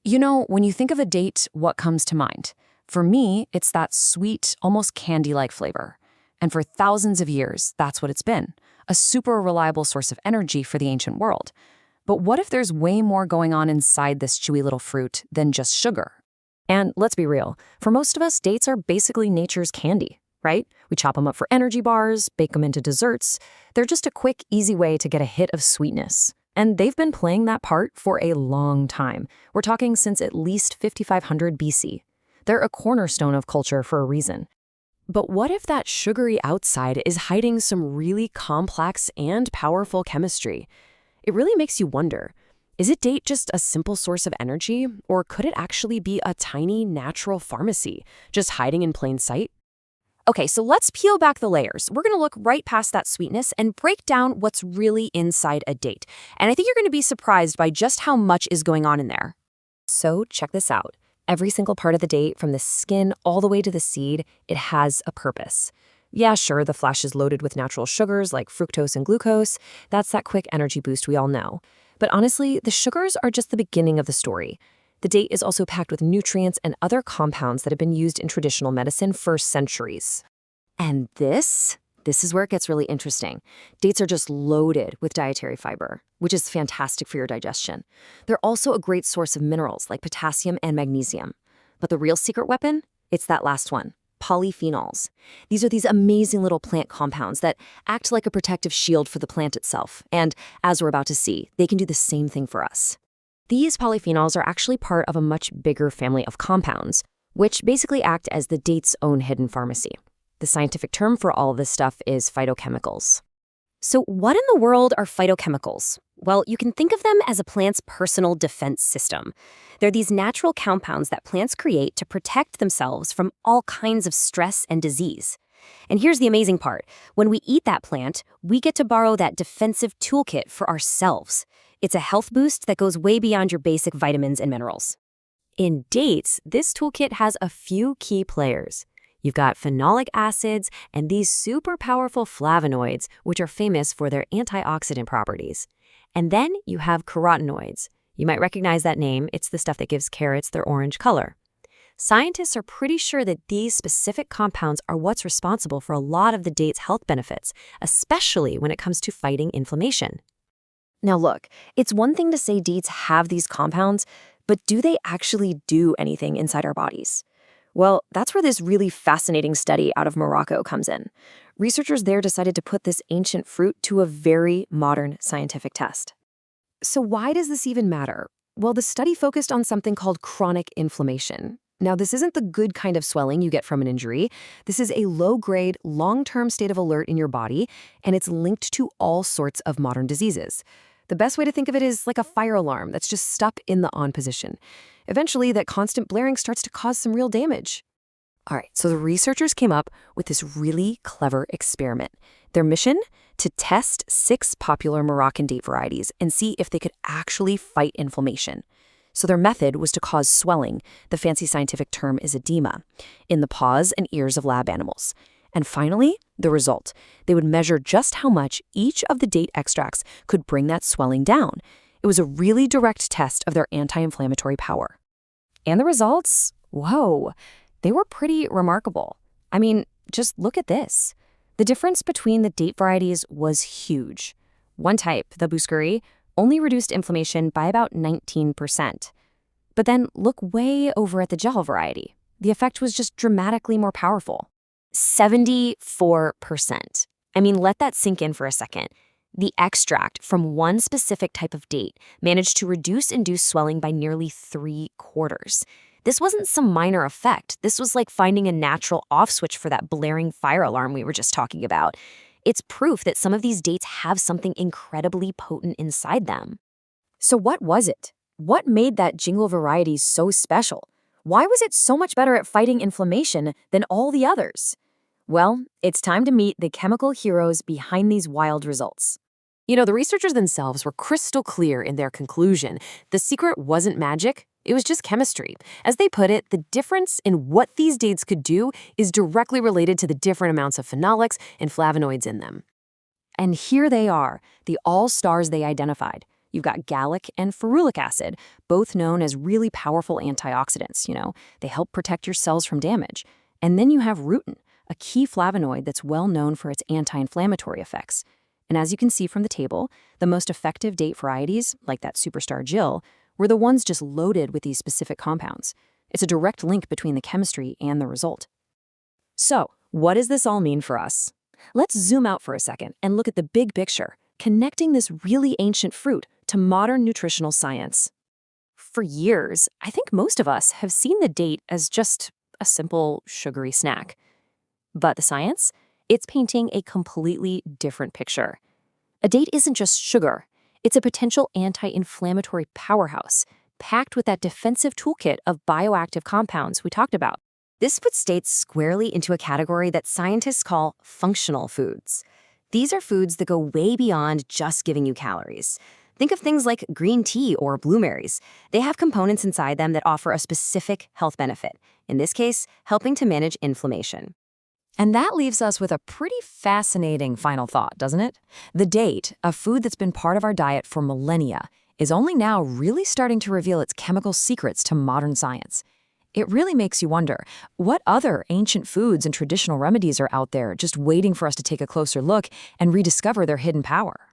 When you think of a date, what comes to mind? For me, it's that sweet, almost candy-like flavor. And for thousands of years, that's what it's been, a super reliable source of energy for the ancient world. But what if there's way more going on inside this chewy little fruit than just sugar? And let's be real, for most of us, dates are basically nature's candy, right? We chop them up for energy bars, bake them into desserts. They're just a quick, easy way to get a hit of sweetness. And they've been playing that part for a long time. We're talking since at least 5500 BC. They're a cornerstone of culture for a reason. But what if that sugary outside is hiding some really complex and powerful chemistry? It really makes you wonder, is a date just a simple source of energy, or could it actually be a tiny natural pharmacy, just hiding in plain sight? Okay, so let's peel back the layers. We're going to look right past that sweetness and break down what's really inside a date. And I think you're going to be surprised by just how much is going on in there. So check this out. Every single part of the date, from the skin all the way to the seed, it has a purpose. Yeah, sure, the flesh is loaded with natural sugars like fructose and glucose. That's that quick energy boost we all know. But honestly, the sugars are just the beginning of the story. The date is also packed with nutrients and other compounds that have been used in traditional medicine for centuries. And this is where it gets really interesting. Dates are just loaded with dietary fiber, which is fantastic for your digestion. They're also a great source of minerals like potassium and magnesium. But the real secret weapon? It's that last one, polyphenols. These are these amazing little plant compounds that act like a protective shield for the plant itself. And as we're about to see, they can do the same thing for us. These polyphenols are actually part of a much bigger family of compounds, which basically act as the date's own hidden pharmacy. The scientific term for all of this stuff is phytochemicals. So what in the world are phytochemicals? Well, you can think of them as a plant's personal defense system. They're these natural compounds that plants create to protect themselves from all kinds of stress and disease. And here's the amazing part. When we eat that plant, we get to borrow that defensive toolkit for ourselves. It's a health boost that goes way beyond your basic vitamins and minerals. In dates, this toolkit has a few key players. You've got phenolic acids and these super powerful flavonoids, which are famous for their antioxidant properties. And then you have carotenoids. You might recognize that name. It's the stuff that gives carrots their orange color. Scientists are pretty sure that these specific compounds are what's responsible for a lot of the date's health benefits, especially when it comes to fighting inflammation. Now look, it's one thing to say dates have these compounds, but do they actually do anything inside our bodies? Well, that's where this really fascinating study out of Morocco comes in. Researchers there decided to put this ancient fruit to a very modern scientific test. So why does this even matter? Well, the study focused on something called chronic inflammation. Now, this isn't the good kind of swelling you get from an injury. This is a low-grade, long-term state of alert in your body, and it's linked to all sorts of modern diseases. The best way to think of it is like a fire alarm that's just stuck in the on position. Eventually, that constant blaring starts to cause some real damage. All right, so the researchers came up with this really clever experiment. Their mission? To test 6 popular Moroccan date varieties and see if they could actually fight inflammation. So their method was to cause swelling, the fancy scientific term is edema, in the paws and ears of lab animals. And finally, the result. They would measure just how much each of the date extracts could bring that swelling down. It was a really direct test of their anti-inflammatory power. And the results? Whoa, they were pretty remarkable. I mean, just look at this. The difference between the date varieties was huge. One type, the Bousquerie, only reduced inflammation by about 19%. But then look way over at the gel variety. The effect was just dramatically more powerful. 74%. I mean, let that sink in for a second. The extract from one specific type of date managed to reduce induced swelling by nearly 3/4. This wasn't some minor effect. This was like finding a natural off switch for that blaring fire alarm we were just talking about. It's proof that some of these dates have something incredibly potent inside them. So what was it? What made that jingle variety so special? Why was it so much better at fighting inflammation than all the others? Well, it's time to meet the chemical heroes behind these wild results. The researchers themselves were crystal clear in their conclusion. The secret wasn't magic, it was just chemistry. As they put it, the difference in what these dates could do is directly related to the different amounts of phenolics and flavonoids in them. And here they are, the all-stars they identified. You've got gallic and ferulic acid, both known as really powerful antioxidants, They help protect your cells from damage. And then you have rutin, a key flavonoid that's well known for its anti-inflammatory effects. And as you can see from the table, the most effective date varieties, like that superstar Jill, were the ones just loaded with these specific compounds. It's a direct link between the chemistry and the result. So, what does this all mean for us? Let's zoom out for a second and look at the big picture, connecting this really ancient fruit to modern nutritional science. For years, I think most of us have seen the date as just a simple, sugary snack. But the science? It's painting a completely different picture. A date isn't just sugar. It's a potential anti-inflammatory powerhouse, packed with that defensive toolkit of bioactive compounds we talked about. This puts dates squarely into a category that scientists call functional foods. These are foods that go way beyond just giving you calories. Think of things like green tea or blueberries. They have components inside them that offer a specific health benefit, in this case, helping to manage inflammation. And that leaves us with a pretty fascinating final thought, doesn't it? The date, a food that's been part of our diet for millennia, is only now really starting to reveal its chemical secrets to modern science. It really makes you wonder, what other ancient foods and traditional remedies are out there just waiting for us to take a closer look and rediscover their hidden power?